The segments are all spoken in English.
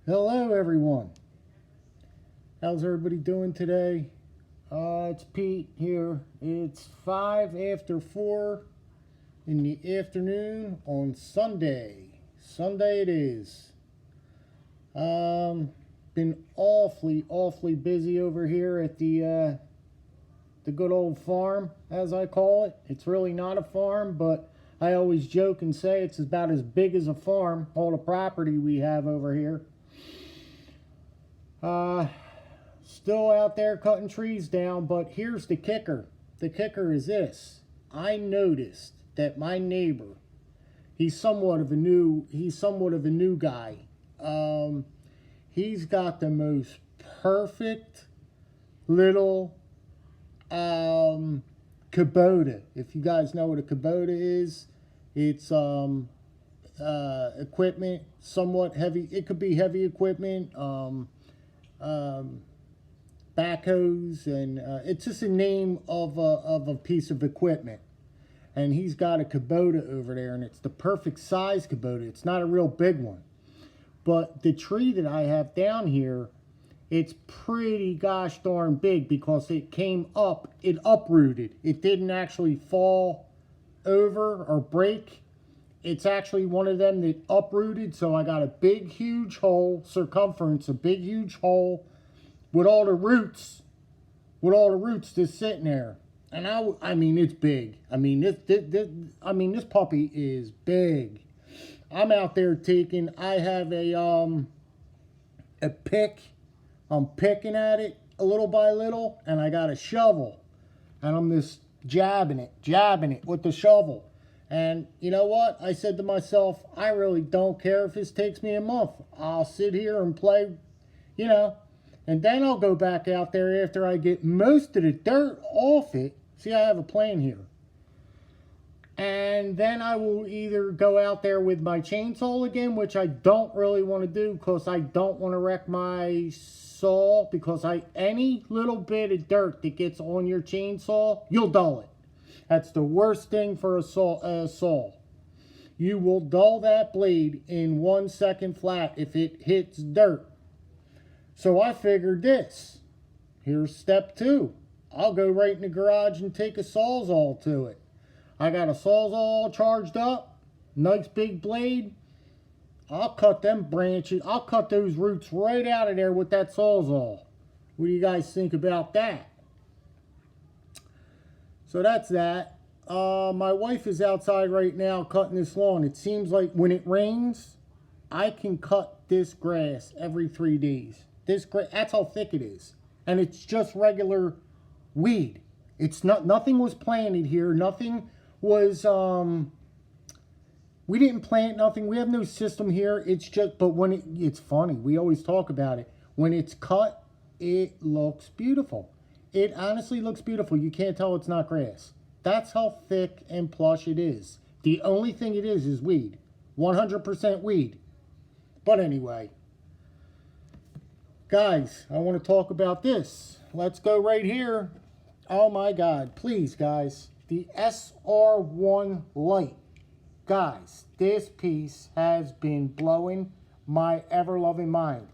Hello, everyone. How's everybody doing today? It's Pete here. It's 5 after 4 in the afternoon on Sunday. Sunday it is. Been awfully busy over here at the good old farm, as I call it. It's really not a farm, but I always joke and say it's about as big as a farm, all the property we have over here. Still out there cutting trees down, but here's the kicker. The kicker is this. I noticed that my neighbor, he's somewhat of a new guy. He's got the most perfect little Kubota. If you guys know what a Kubota is, it's equipment, somewhat heavy. It could be heavy equipment. Backhoes, and it's just a name of a piece of equipment. And he's got a Kubota over there, and it's the perfect size Kubota. It's not a real big one. But the tree that I have down here, it's pretty gosh darn big because it came up, it uprooted. It didn't actually fall over or break. It's actually one of them that uprooted, so I got a big huge hole, circumference, a big huge hole with all the roots just sitting there. And I mean, it's big. I mean, this puppy is big. I'm out there I have a pick. I'm picking at it a little by little, and I got a shovel, and I'm just jabbing it with the shovel. And you know what? I said to myself, I really don't care if this takes me a month. I'll sit here and play, and then I'll go back out there after I get most of the dirt off it. See, I have a plan here. And then I will either go out there with my chainsaw again, which I don't really want to do because I don't want to wreck my saw, because any little bit of dirt that gets on your chainsaw, you'll dull it. That's the worst thing for a saw. You will dull that blade in 1 second flat if it hits dirt. So I figured this. Here's step 2. I'll go right in the garage and take a Sawzall to it. I got a Sawzall charged up. Nice big blade. I'll cut them branches. I'll cut those roots right out of there with that Sawzall. What do you guys think about that? So that's that. My wife is outside right now cutting this lawn. It seems like when it rains, I can cut this grass every 3 days. That's how thick it is. And it's just regular weed. It's nothing was planted here. Nothing was, we didn't plant nothing. We have no system here. It's just, but when it's funny. We always talk about it. When it's cut, it looks beautiful. It honestly looks beautiful. You can't tell it's not grass. That's how thick and plush it is. The only thing it is weed. 100% weed. But anyway, guys, I want to talk about this. Let's go right here. Oh my God, please guys. The SR1 Lite. Guys, this piece has been blowing my ever-loving mind.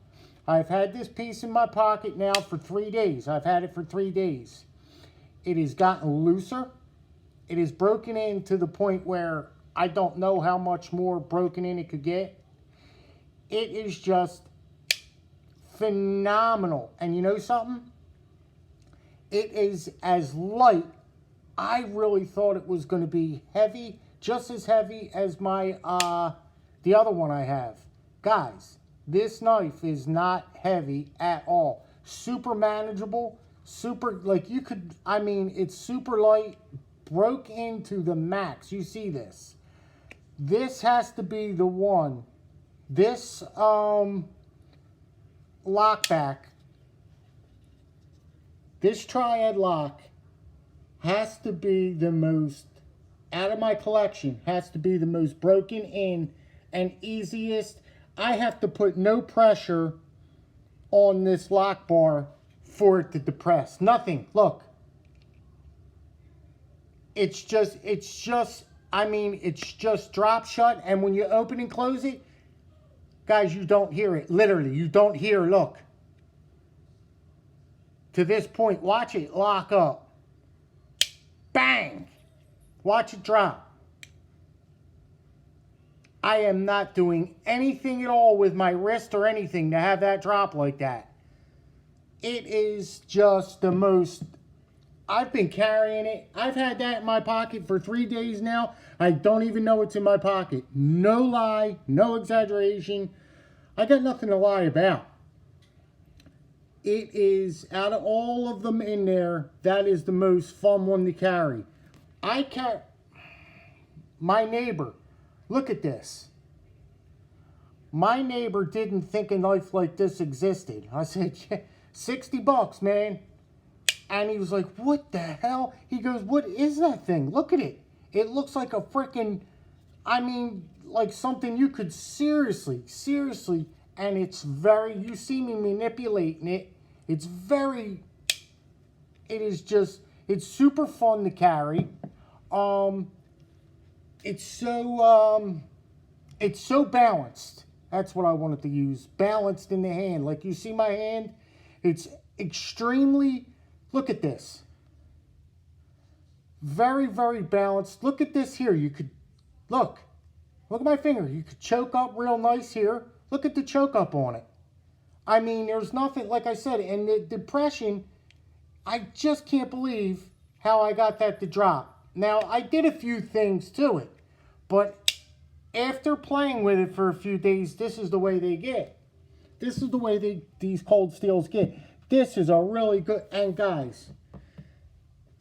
I've had this piece in my pocket now for 3 days. I've had it for 3 days. It has gotten looser. It is broken in to the point where I don't know how much more broken in it could get. It is just phenomenal. And you know something? It is as light. I really thought it was going to be heavy, just as heavy as my the other one I have. Guys, this knife is not heavy at all. Super manageable, super, like you could, I mean, it's super light, broke into the max. You see this. This has to be the one. This lockback, this triad lock has to be the most, out of my collection, has to be the most broken in and easiest. I have to put no pressure on this lock bar for it to depress. Nothing. Look. It's just, I mean, it's just drop shut. And when you open and close it, Guys, you don't hear it. Literally, you don't hear, look. To this point, watch it lock up. Bang! Watch it drop. I am not doing anything at all with my wrist or anything to have that drop like that. It is just the most... I've been carrying it. I've had that in my pocket for 3 days now. I don't even know it's in my pocket. No lie, no exaggeration. I got nothing to lie about. It is, out of all of them in there, that is the most fun one to carry. My neighbor, look at this. My neighbor didn't think a knife like this existed. I said, yeah, $60, man. And he was like, what the hell? He goes, what is that thing? Look at it. It looks like a freaking, I mean, like something you could seriously, and it's very, you see me manipulating it. It's very, it is just, it's super fun to carry. It's so balanced. That's what I wanted to use. Balanced in the hand. Like you see my hand? It's extremely, look at this. Very, very balanced. Look at this here. You could, look at my finger. You could choke up real nice here. Look at the choke up on it. I mean, there's nothing, like I said, and the depression, I just can't believe how I got that to drop. Now, I did a few things to it, but after playing with it for a few days, this is the way they get. This is the way these cold steels get. This is a really good, and guys,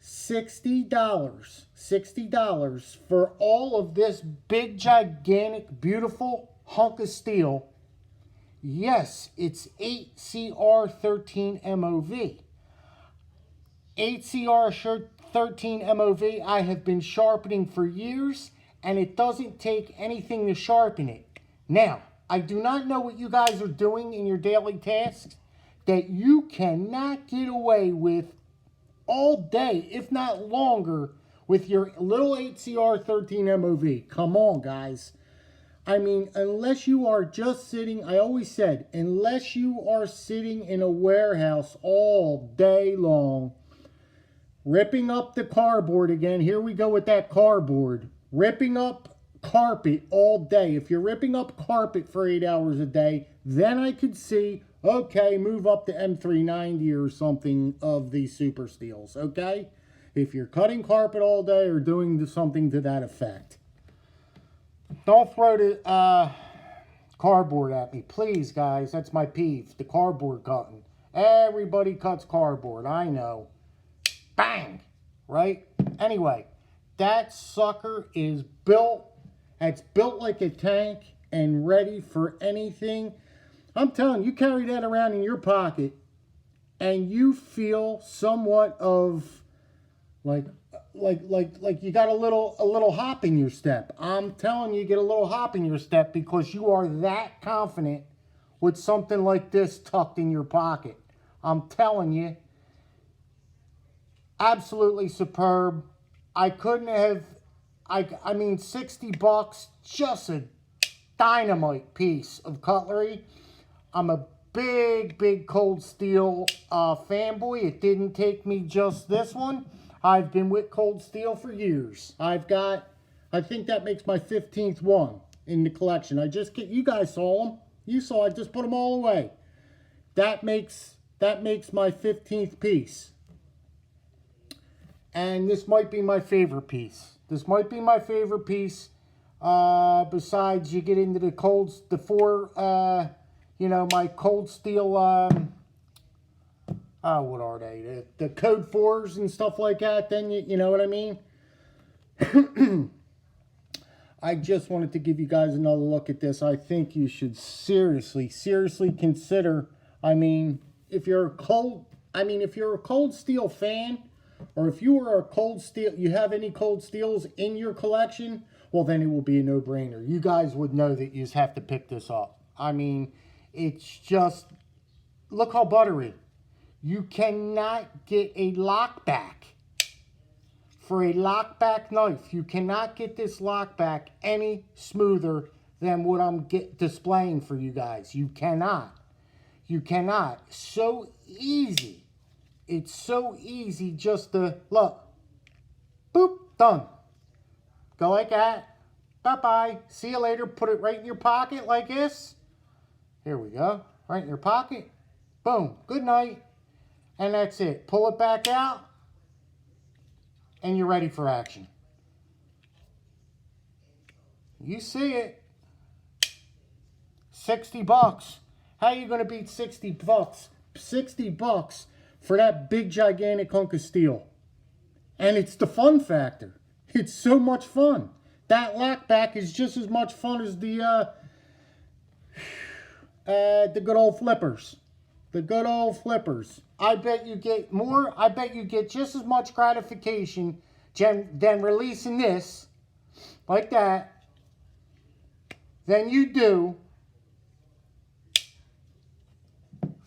$60 for all of this big, gigantic, beautiful hunk of steel. Yes, it's 8CR13 MOV. 8CR13 MOV I have been sharpening for years, and it doesn't take anything to sharpen it. Now, I do not know what you guys are doing in your daily tasks that you cannot get away with all day, if not longer, with your little 8CR13 MOV. Come on, guys. I mean, unless you are just sitting, I always said, unless you are sitting in a warehouse all day long, ripping up the cardboard again, here we go with that cardboard, ripping up carpet all day. If you're ripping up carpet for 8 hours a day, then I could see, okay, move up to M390 or something of these super steels, okay? If you're cutting carpet all day or doing something to that effect. Don't throw the cardboard at me, please, guys. That's my peeve, the cardboard cutting. Everybody cuts cardboard, I know. Bang! Right? Anyway, that sucker is built. It's built like a tank and ready for anything. I'm telling you, you carry that around in your pocket and you feel somewhat of like you got a little hop in your step. I'm telling you, get a little hop in your step because you are that confident with something like this tucked in your pocket. I'm telling you, absolutely superb. I couldn't have, I mean, $60, just a dynamite piece of cutlery. I'm a big cold steel fanboy. It didn't take me just this one. I've been with cold steel for years. I think that makes my 15th one in the collection. You guys saw them. You saw I just put them all away. That makes my 15th piece. And this might be my favorite piece. This might be my favorite piece. Besides, you get into the my cold steel, what are they? The code 4s and stuff like that, then you know what I mean? I just wanted to give you guys another look at this. I think you should seriously consider, I mean, if you're a cold steel fan, or if you are a cold steel, you have any cold steels in your collection, well, then it will be a no-brainer. You guys would know that you just have to pick this up. I mean, it's just, look how buttery. You cannot get a lockback for a lockback knife. You cannot get this lockback any smoother than what I'm displaying for you guys. You cannot. You cannot. So easy. It's so easy just to, look, boop, done. Go like that. Bye-bye. See you later. Put it right in your pocket like this. Here we go. Right in your pocket. Boom. Good night. And that's it. Pull it back out. And you're ready for action. You see it. 60 bucks. How are you going to beat 60 bucks? 60 bucks for that big gigantic hunk of steel. And it's the fun factor. It's so much fun. That lockback is just as much fun as the good old flippers. The good old flippers. I bet you get more. I bet you get just as much gratification than releasing this like that than you do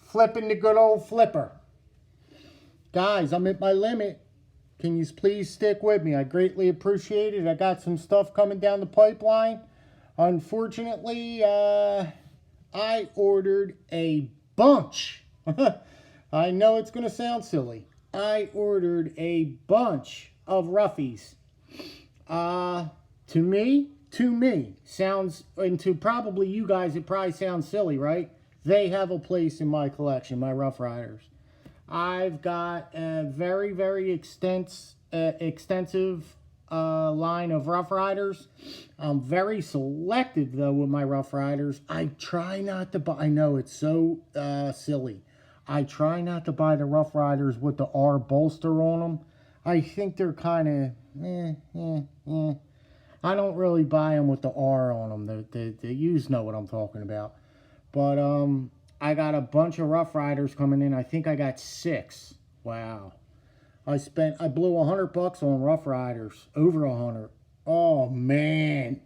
flipping the good old flipper. Guys, I'm at my limit. Can you please stick with me? I greatly appreciate it. I got some stuff coming down the pipeline. Unfortunately, I ordered a bunch. I know it's going to sound silly. I ordered a bunch of roughies. To me, sounds, and to probably you guys, it probably sounds silly, right? They have a place in my collection, my Rough Riders. I've got a very, very extensive line of Rough Riders. I'm very selective, though, with my Rough Riders. I try not to buy, I know it's so silly. I try not to buy the Rough Riders with the R bolster on them. I think they're kind of, I don't really buy them with the R on them. You know what I'm talking about. But I got a bunch of Rough Riders coming in. I think I got 6. Wow. I blew $100 on Rough Riders. Over 100. Oh, man.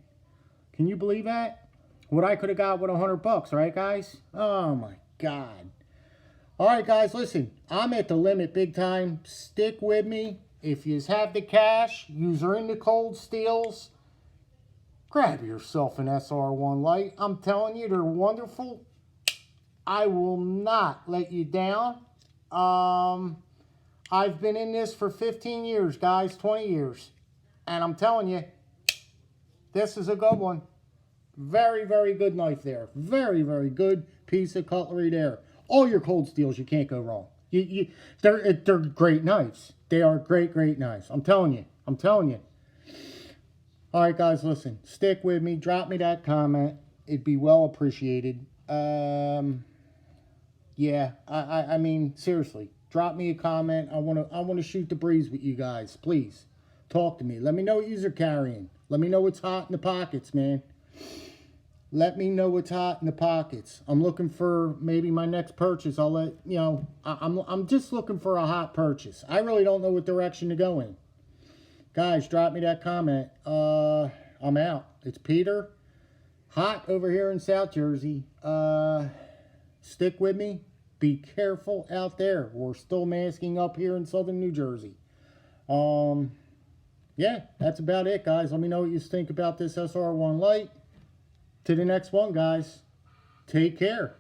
Can you believe that? What I could have got with $100, right, guys? Oh, my God. All right, guys, listen. I'm at the limit big time. Stick with me. If you have the cash, you're into cold steels, grab yourself an SR1 Lite. I'm telling you, they're wonderful. I will not let you down. I've been in this for 15 years, guys, 20 years. And I'm telling you, this is a good one. Very, very good knife there. Very, very good piece of cutlery there. All your cold steels, you can't go wrong. They're great knives. They are great, great knives. I'm telling you. I'm telling you. All right, guys, listen. Stick with me. Drop me that comment. It'd be well appreciated. Yeah, I mean, seriously, drop me a comment. I want to shoot the breeze with you guys. Please, talk to me. Let me know what you're carrying. Let me know what's hot in the pockets, man. Let me know what's hot in the pockets. I'm looking for maybe my next purchase. I'll let you know. I'm just looking for a hot purchase. I really don't know what direction to go in. Guys, drop me that comment. I'm out. It's Peter. Hot over here in South Jersey. Stick with me. Be careful out there. We're still masking up here in southern New Jersey. Yeah, that's about it, guys. Let me know what you think about this SR1 Lite. To the next one, guys. Take care.